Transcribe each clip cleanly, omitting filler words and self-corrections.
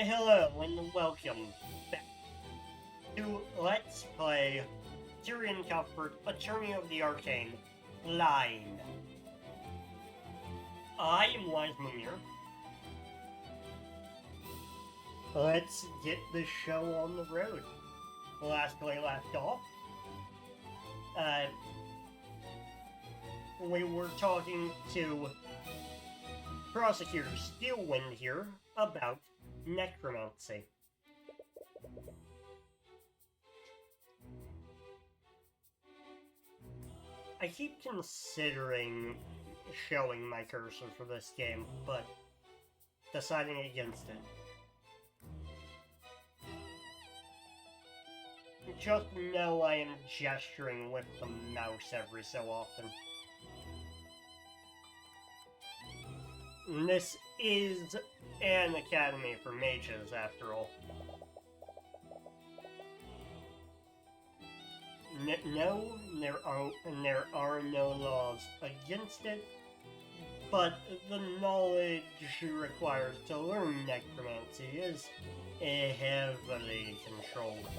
Hello and welcome back to Let's Play Tyrion Cuthbert, Attorney of the Arcane, Line. I am Wisemimir. Let's get the show on the road. Last we left off, we were talking to Prosecutor Steelwind here about Necromancy. I keep considering showing my cursor for this game, but deciding against it. Just know I am gesturing with the mouse every so often. This is an academy for mages, after all. No, there are no laws against it, but the knowledge required to learn necromancy is heavily controlled.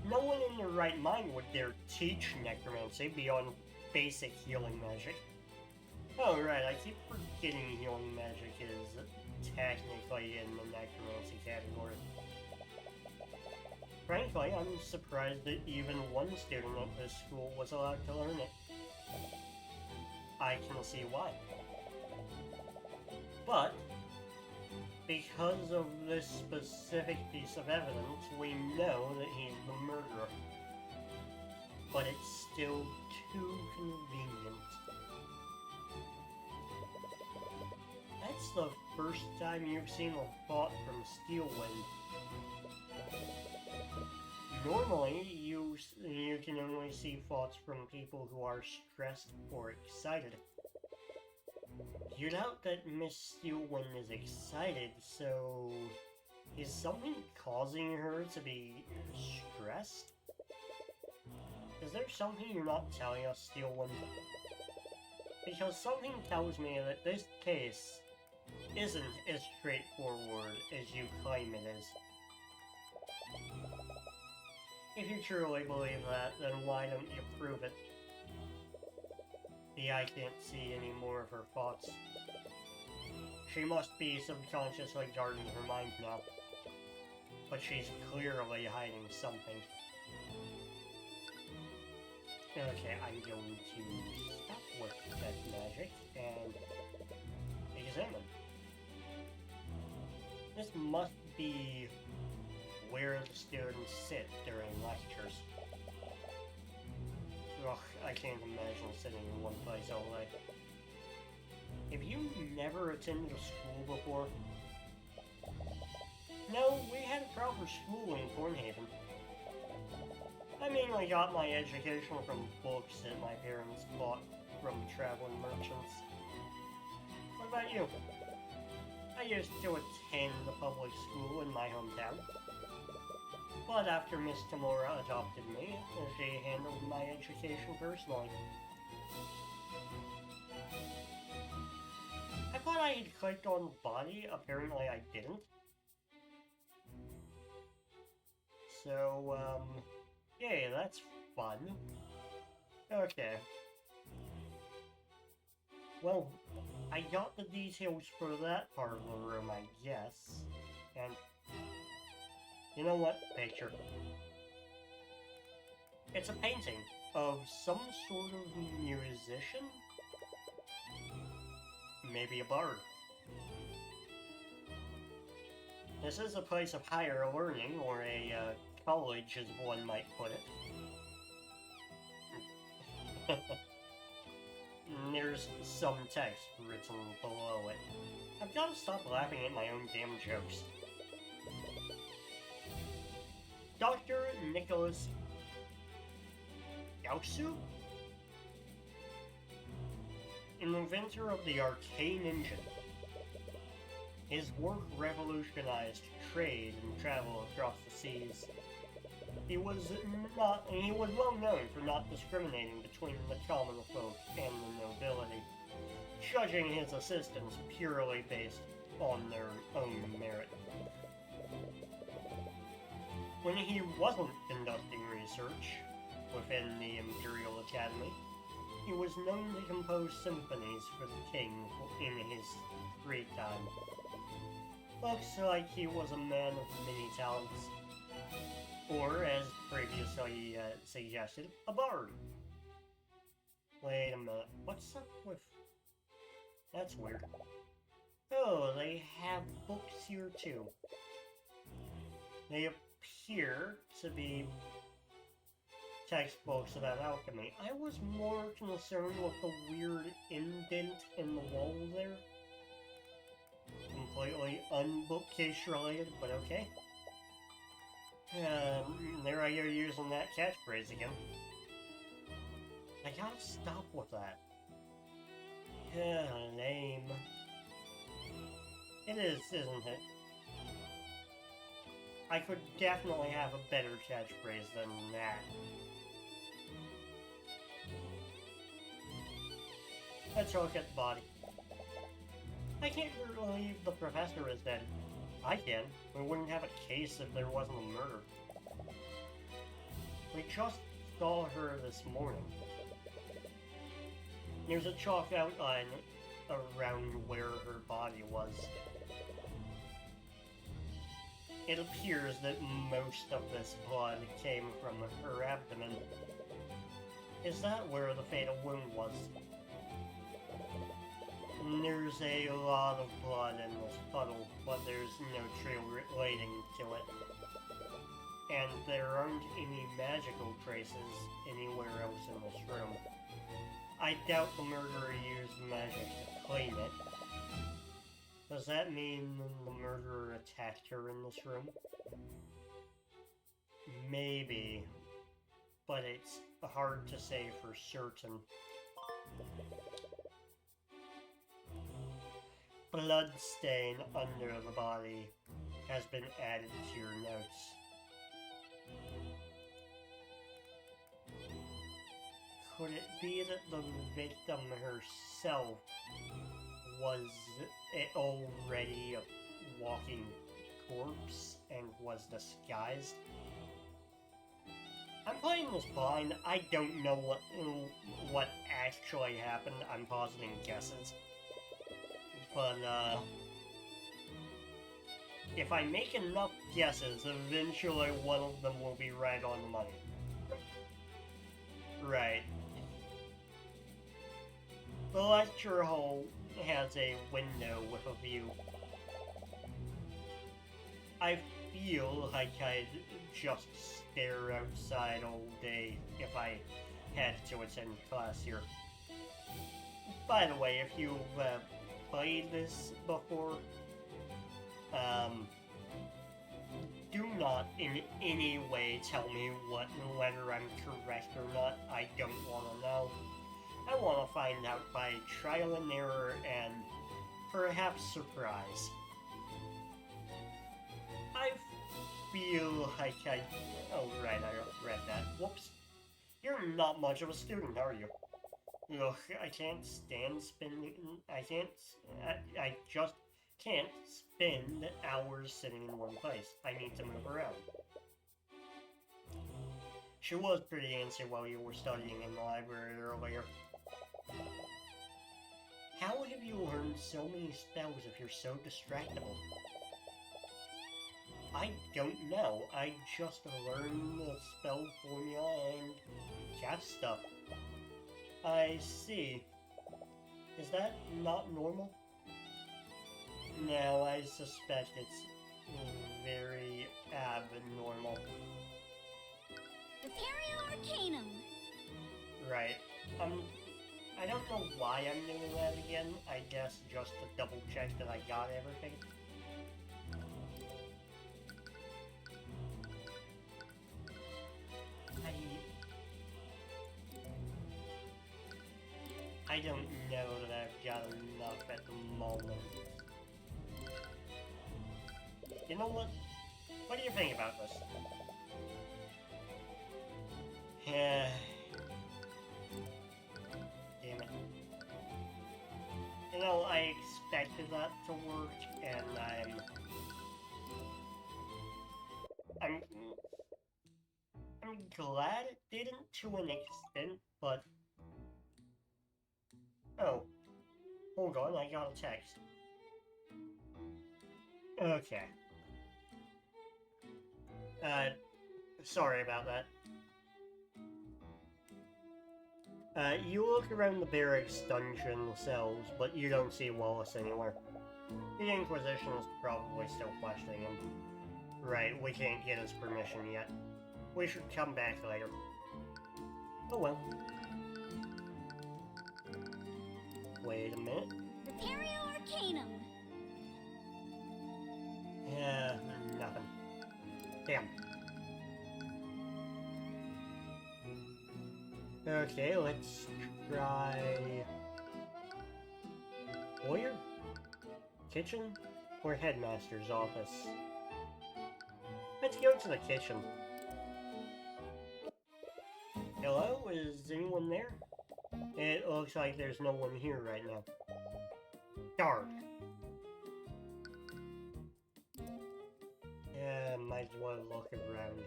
No one in their right mind would dare teach necromancy beyond basic healing magic. Oh right, I keep forgetting healing magic is technically in the necromancy category. Frankly, I'm surprised that even one student at this school was allowed to learn it. I can see why. But, because of this specific piece of evidence, we know that he's the murderer. But it's still too convenient. That's the first time you've seen a thought from Steelwind. Normally, you can only see thoughts from people who are stressed or excited. You doubt that Miss Steelwind is excited, so is something causing her to be stressed? Is there something you're not telling us, Steelwind? Because something tells me that this case isn't as straightforward as you claim it is. If you truly believe that, then why don't you prove it? The eye can't see any more of her thoughts. She must be subconsciously guarding her mind now. But she's clearly hiding something. Okay, I'm going to stop with that magic and examine. This must be where the students sit during lectures. Ugh, I can't imagine sitting in one place all day. Have you never attended a school before? No, we had a proper school in Cornhaven. I mainly got my education from books that my parents bought from traveling merchants. What about you? I used to attend the public school in my hometown. But after Miss Tamora adopted me, she handled my education personally. I thought I had clicked on body, apparently I didn't. So, yay, that's fun. Okay. Well, I got the details for that part of the room, I guess. And you know what? Picture. It's a painting of some sort of musician? Maybe a bard. This is a place of higher learning, or a college as one might put it. There's some text written below it. I've got to stop laughing at my own damn jokes. Dr. Nicholas Yausu? An inventor of the Arcane engine. His work revolutionized trade and travel across the seas. He was well known for not discriminating between the common folk and the nobility, judging his assistants purely based on their own merit. When he wasn't conducting research within the Imperial Academy, he was known to compose symphonies for the king in his free time. Looks like he was a man of many talents. Or, as previously suggested, a bard. Wait a minute, what's up with... That's weird. Oh, they have books here too. They appear to be textbooks about alchemy. I was more concerned with the weird indent in the wall there. Completely unbookcase related, but okay. There I go using that catchphrase again. I gotta stop with that. Lame. It is, isn't it? I could definitely have a better catchphrase than that. Let's look at the body. I can't believe the professor is dead. I can. We wouldn't have a case if there wasn't a murder. We just saw her this morning. There's a chalk outline around where her body was. It appears that most of this blood came from her abdomen. Is that where the fatal wound was? There's a lot of blood in this puddle, but there's no trail relating to it. And there aren't any magical traces anywhere else in this room. I doubt the murderer used magic to clean it. Does that mean the murderer attacked her in this room? Maybe, but it's hard to say for certain. Blood stain under the body has been added to your notes. Could it be that the victim herself was already a walking corpse and was disguised? I'm playing this blind. I don't know what actually happened. I'm positing guesses. But, if I make enough guesses, eventually one of them will be right on the money. Right. The lecture hall has a window with a view. I feel like I'd just stare outside all day if I had to attend class here. By the way, if you've played this before, do not in any way tell me whether I'm correct or not. I don't want to know. I want to find out by trial and error and perhaps surprise. I feel like oh right, I read that. Whoops. You're not much of a student, are you? Ugh, I can't stand spending... I just can't spend hours sitting in one place. I need to move around. She was pretty antsy while you were studying in the library earlier. How have you learned so many spells if you're so distractible? I don't know. I just learned the spell formula and cast stuff. I see. Is that not normal? No, I suspect it's very abnormal. Imperio Arcanum! Right. I don't know why I'm doing that again. I guess just to double check that I got everything. I don't know that I've got enough at the moment. You know what? What do you think about this? Damn it. You know, I expected that to work, and I'm glad it didn't to an extent, but... Oh. Hold on, I got a text. Okay. Sorry about that. You look around the barracks dungeon cells, but you don't see Wallace anywhere. The Inquisition is probably still questioning him. Right, we can't get his permission yet. We should come back later. Oh well. Wait a minute. Prepario Arcanum! Nothing. Damn. Okay, let's try... Foyer? Kitchen? Or Headmaster's office? Let's go to the kitchen. Hello? Is anyone there? It looks like there's no one here right now. Darn. Might as well look around.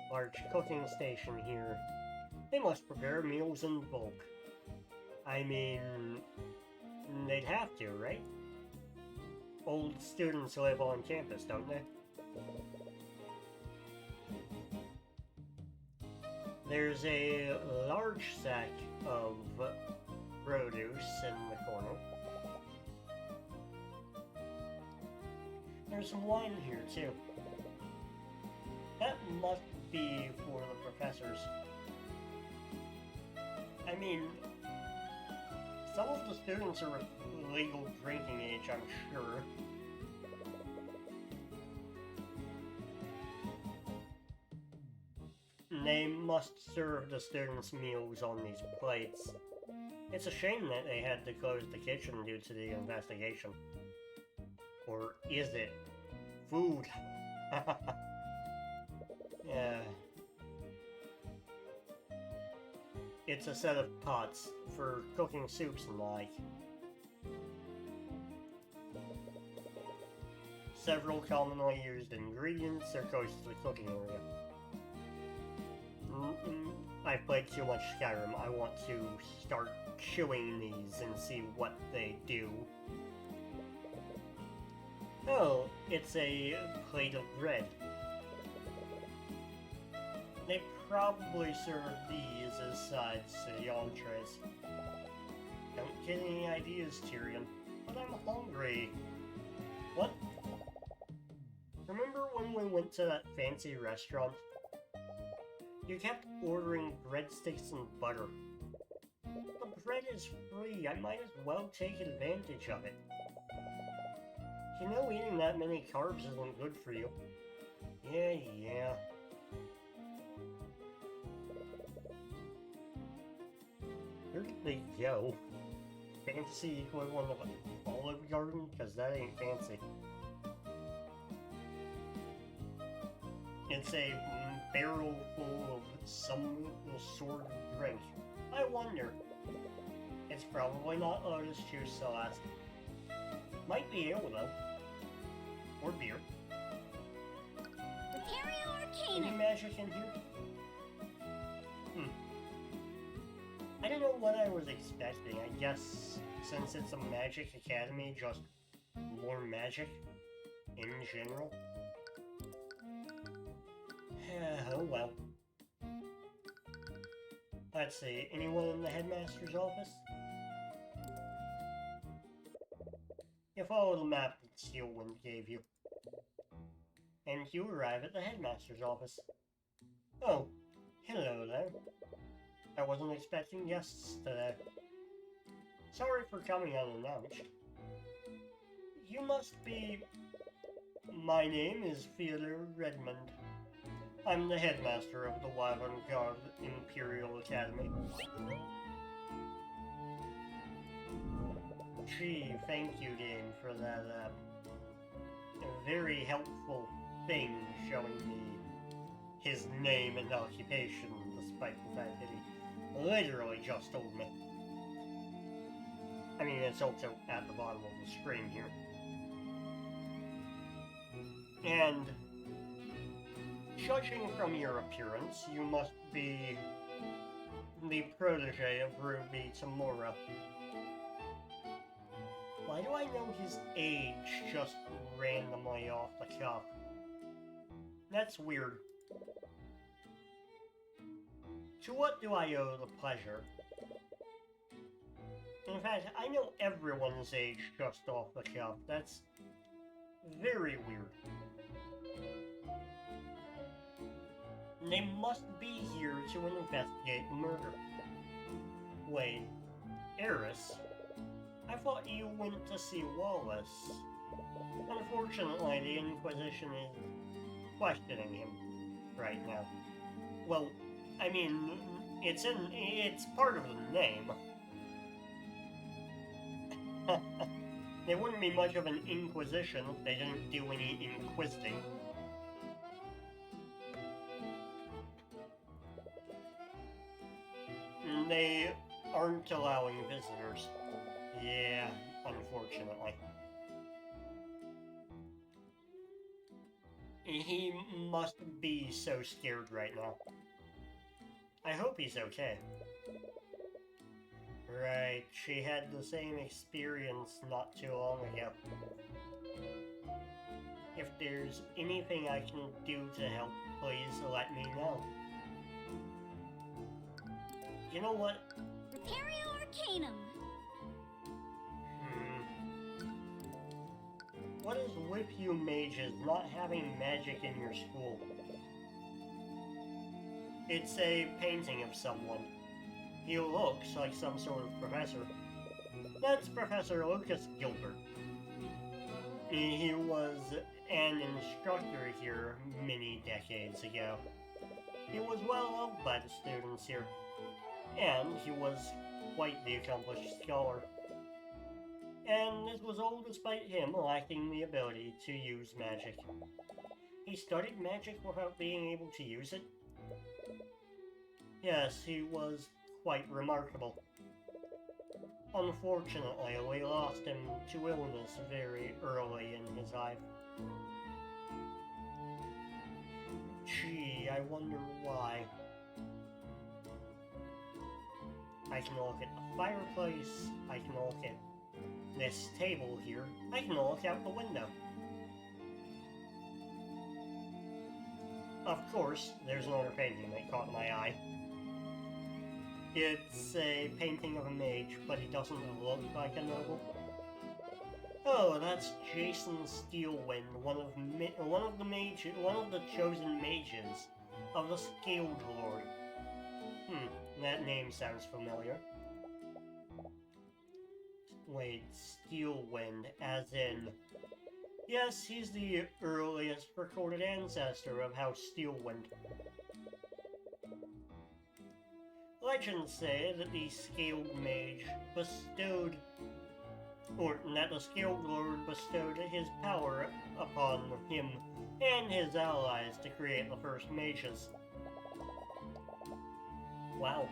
Large cooking station here. They must prepare meals in bulk. I mean... they'd have to, right? Old students live on campus, don't they? There's a large sack of produce in the corner. There's some wine here, too. That must be for the professors. I mean, some of the students are legal drinking age, I'm sure. They must serve the students' meals on these plates. It's a shame that they had to close the kitchen due to the investigation. Or is it? Food! Yeah. It's a set of pots for cooking soups and the like. Several commonly used ingredients are close to the cooking area. I've played too much Skyrim. I want to start chewing these and see what they do. Oh, it's a plate of bread. They probably serve these as sides to the entrees. Don't get any ideas, Tyrion, but I'm hungry. What? Remember when we went to that fancy restaurant? You kept ordering breadsticks and butter. The bread is free, I might as well take advantage of it. You know eating that many carbs isn't good for you. Yeah. Where did they go? Fantasy equivalent of an Olive Garden? Because that ain't fancy. It's a barrel full of some sort of drink. I wonder. It's probably not lotus juice sauce. Might be ale though. Or beer. Prepario Arcanum! Any magic in here? I don't know what I was expecting. I guess since it's a magic academy, just more magic in general. Oh well. Let's see, anyone in the headmaster's office? You follow the map that Steelwind gave you. And you arrive at the headmaster's office. Oh, hello there. I wasn't expecting guests today. Sorry for coming unannounced. You must be... My name is Theodore Redmond. I'm the headmaster of the Wyvern Guard Imperial Academy. Gee, thank you, game, for that, very helpful thing showing me his name and occupation, despite the fact that he literally just told me. I mean, it's also at the bottom of the screen here. And judging from your appearance, you must be the protege of Ruby Tamura. Why do I know his age just randomly off the cuff? That's weird. To what do I owe the pleasure? In fact, I know everyone's age just off the cuff. That's very weird. They must be here to investigate the murder. Wait, Eris? I thought you went to see Wallace. Unfortunately, the Inquisition is questioning him right now. Well, I mean, it's part of the name. There wouldn't be much of an Inquisition if they didn't do any inquisiting. They aren't allowing visitors. Yeah, unfortunately. He must be so scared right now. I hope he's okay. Right, she had the same experience not too long ago. If there's anything I can do to help, please let me know. You know what? Repario Arcanum. What is with you mages not having magic in your school? It's a painting of someone. He looks like some sort of professor. That's Professor Lucas Gilbert. He was an instructor here many decades ago. He was well loved by the students here, and he was quite the accomplished scholar. And this was all despite him lacking the ability to use magic. He studied magic without being able to use it. Yes, he was quite remarkable. Unfortunately, we lost him to illness very early in his life. Gee, I wonder why. I can look at the fireplace, I can look at this table here, I can look out the window. Of course, there's another painting that caught my eye. It's a painting of a mage, but he doesn't look like a noble. Oh, that's Jason Steelwind, one of the chosen mages of the Scaled Lord. That name sounds familiar. Wait, Steelwind, as in... Yes, he's the earliest recorded ancestor of House Steelwind. Legends say that the Scaled Mage bestowed... or that the Scaled Lord bestowed his power upon him and his allies to create the first mages. Wow.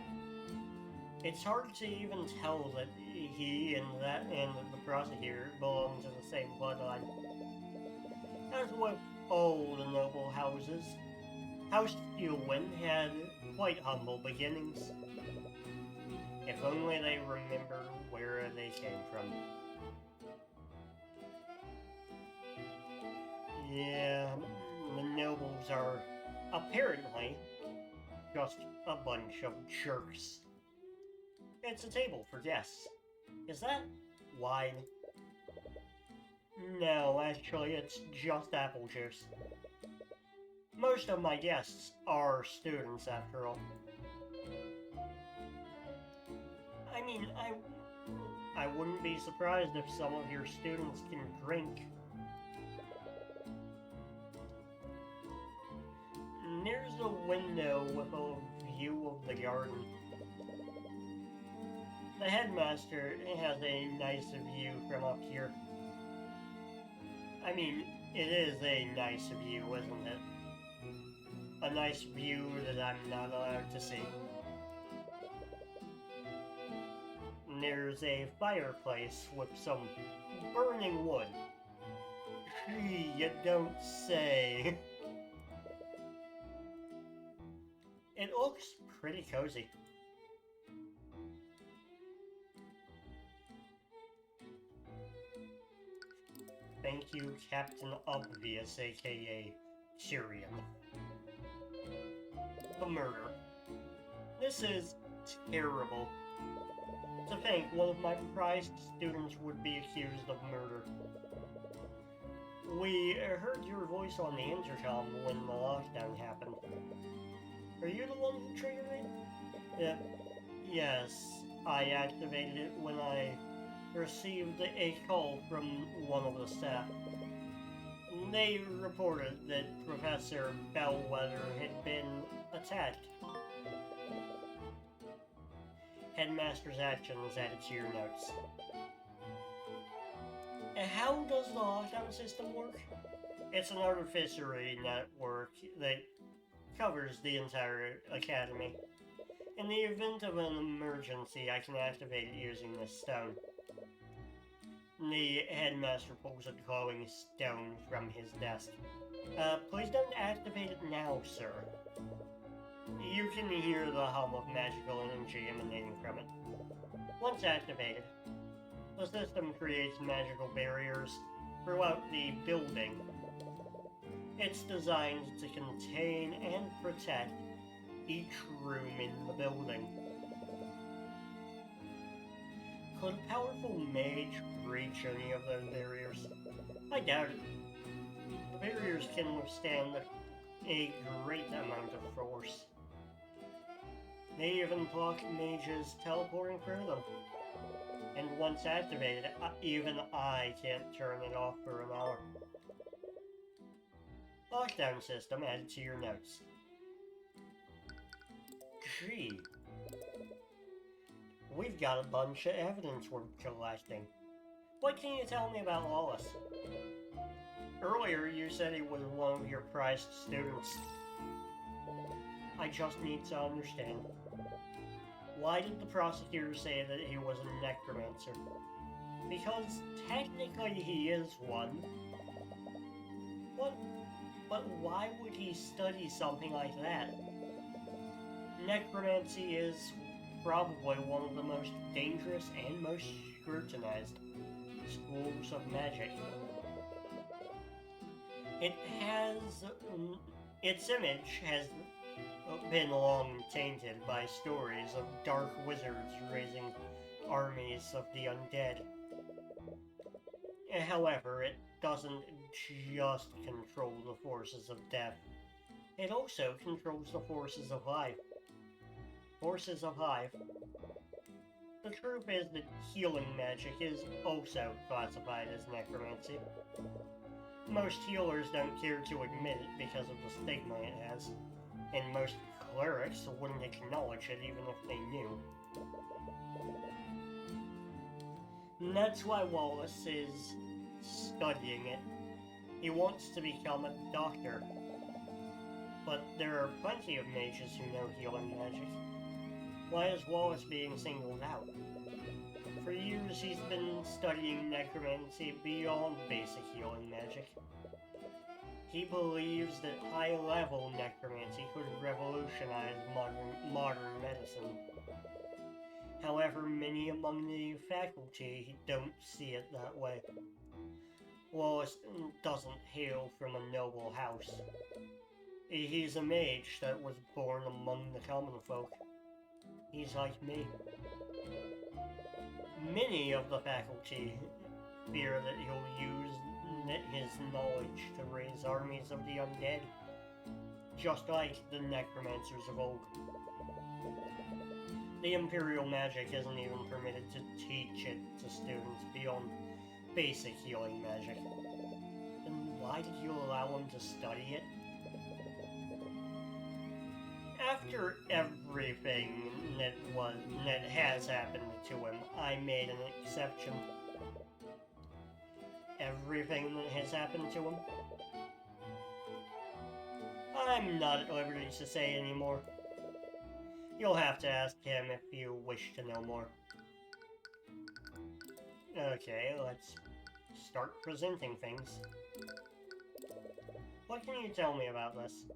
It's hard to even tell that he and the prosecutor belong to the same bloodline. As with all the noble houses, House Steelwind had quite humble beginnings. If only they remember where they came from. Yeah, the nobles are apparently just a bunch of jerks. It's a table for guests. Is that wine? No, actually, it's just apple juice. Most of my guests are students, after all. I mean, I wouldn't be surprised if some of your students can drink. There's a window with a view of the garden. The headmaster has a nice view from up here. I mean, it is a nice view, isn't it? A nice view that I'm not allowed to see. there's a fireplace with some burning wood. Gee, you don't say. It looks pretty cozy. Thank you, Captain Obvious, aka Tyrion. The murder. This is terrible. To think one of my prized students would be accused of murder. We heard your voice on the intercom when the lockdown happened. Are you the one who triggered it? Yes, I activated it when I received a call from one of the staff. They reported that Professor Bellwether had been attacked. Headmaster's actions added to your notes. How does the lockdown system work? It's an artificery network that covers the entire academy. In the event of an emergency, I can activate it using this stone. The headmaster pulls a glowing stone from his desk. Please don't activate it now, sir. You can hear the hum of magical energy emanating from it. Once activated, the system creates magical barriers throughout the building. It's designed to contain and protect each room in the building. Could a powerful mage breach any of those barriers? I doubt it. The barriers can withstand a great amount of force. They even block mages teleporting through them. And once activated, even I can't turn it off for an hour. Lockdown system added to your notes. Gee. We've got a bunch of evidence we're collecting. What can you tell me about Wallace? Earlier you said he was one of your prized students. I just need to understand. Why did the prosecutor say that he was a necromancer? Because technically he is one. But why would he study something like that? Necromancy is probably one of the most dangerous and most scrutinized schools of magic. Its image has been long tainted by stories of dark wizards raising armies of the undead. However, it doesn't just control the forces of death. It also controls the forces of life. Forces of life. The truth is that healing magic is also classified as necromancy. Most healers don't care to admit it because of the stigma it has, and most clerics wouldn't acknowledge it even if they knew. And that's why Wallace is studying it. He wants to become a doctor. But there are plenty of mages who know healing magic. Why is Wallace being singled out? For years he's been studying necromancy beyond basic healing magic. He believes that high-level necromancy could revolutionize modern medicine. However, many among the faculty don't see it that way. Wallace doesn't hail from a noble house. He's a mage that was born among the common folk. He's like me. Many of the faculty fear that he'll use his knowledge to raise armies of the undead, just like the necromancers of old. The Imperial magic isn't even permitted to teach it to students beyond basic healing magic. Then why did you allow him to study it? After everything that has happened to him, I made an exception. Everything that has happened to him? I'm not at liberty to say anymore. You'll have to ask him if you wish to know more. Okay, let's start presenting things. What can you tell me about this?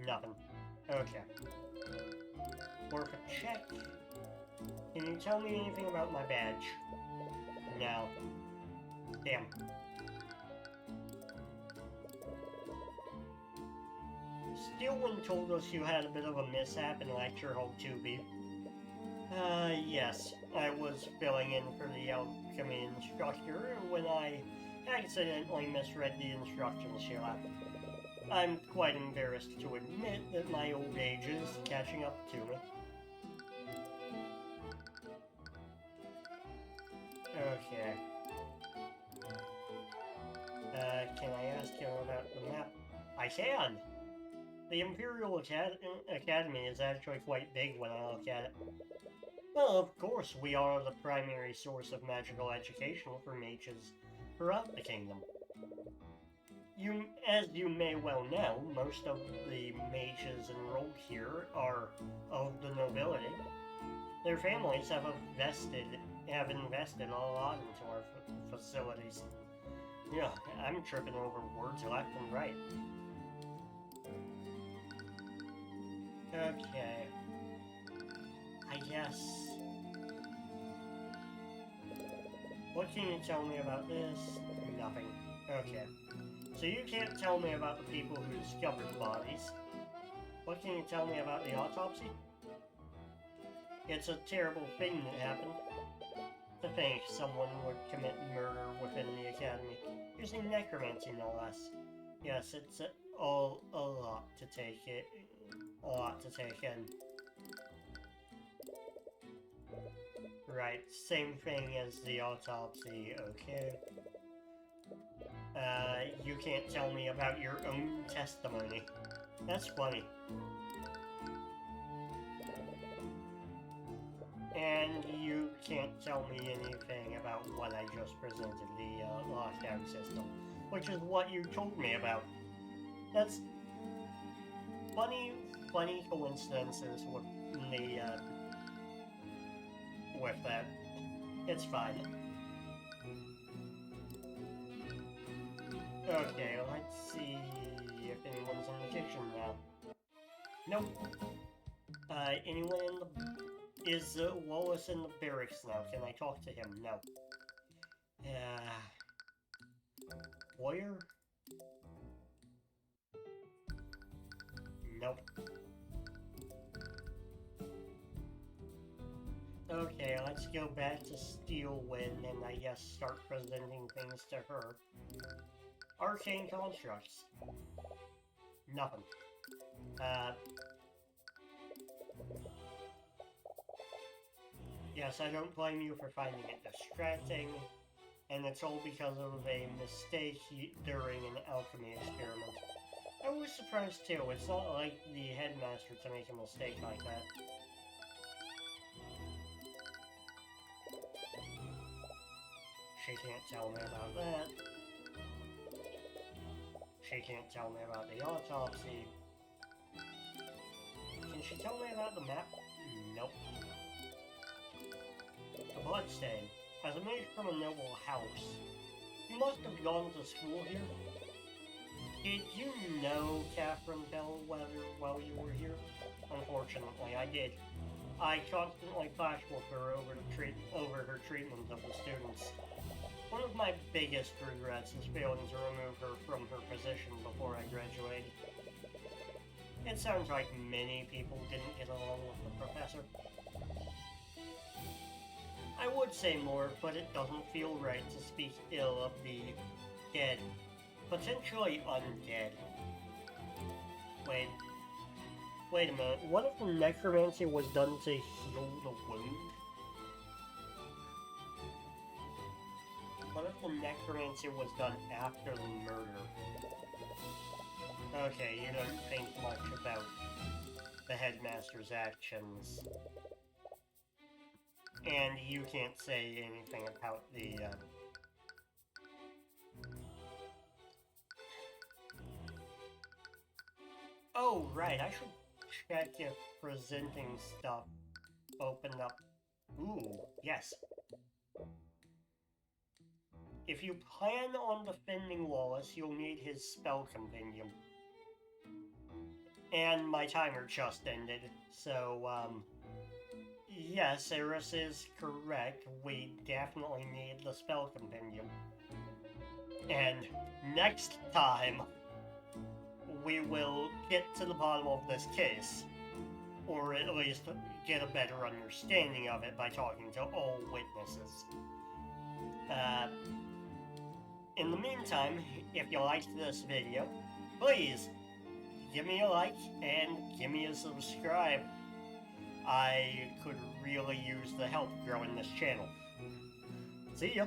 Nothing. Okay. Worth a check. Can you tell me anything about my badge? No. Damn. Steelwind told us you had a bit of a mishap in Lecture Hall 2B. Yes. I was filling in for the alchemy instructor when I accidentally misread the instructions she left. I'm quite embarrassed to admit that my old age is catching up to me. Okay. Can I ask you about the map? I can! The Imperial Academy is actually quite big when I look at it. Well, of course, we are the primary source of magical education for mages throughout the kingdom. As you may well know, most of the mages enrolled here are of the nobility. Their families have invested a lot into our facilities. Yeah, I'm tripping over words left and right. Okay. I guess. What can you tell me about this? Nothing. Okay. So you can't tell me about the people who discovered the bodies. What can you tell me about the autopsy? It's a terrible thing that happened. To think someone would commit murder within the academy, using necromancy no less. Yes, it's a lot to take in. Right, same thing as the autopsy, okay. You can't tell me about your own testimony. That's funny. And you can't tell me anything about what I just presented, the lockdown system, which is what you told me about. That's funny coincidences with the, with that. It's fine. Okay, let's see if anyone's in the kitchen now. Nope. Anyone in the... Is Wallace in the barracks now? Can I talk to him? No. Warrior? Nope. Okay, let's go back to Steelwind and I guess start presenting things to her. Arcane constructs. Nothing. Yes, I don't blame you for finding it distracting, and it's all because of a mistake during an alchemy experiment. I was surprised too. It's not like the headmaster to make a mistake like that. She can't tell me about that. She can't tell me about the autopsy. Can she tell me about the map? Nope. The bloodstain. As a mage from a noble house, you must have gone to school here. Did you know Catherine Bellwether while you were here? Unfortunately, I did. I constantly clashed with her over her treatment of the students. One of my biggest regrets is failing to remove her from her position before I graduated. It sounds like many people didn't get along with the professor. I would say more, but it doesn't feel right to speak ill of the dead. Potentially undead. Wait a minute. What if the necromancy was done to heal the wound? What if the necromancy was done after the murder? Okay, you don't think much about the headmaster's actions. And you can't say anything about the, Oh, right, I should check if presenting stuff opened up. Ooh, yes. if you plan on defending Wallace, you'll need his spell compendium. And my timer just ended, so, yes, Eris is correct. We definitely need the spell compendium. And next time, we will get to the bottom of this case, or at least get a better understanding of it by talking to all witnesses. In the meantime, if you liked this video, please give me a like and give me a subscribe. I could really use the help growing this channel. See ya!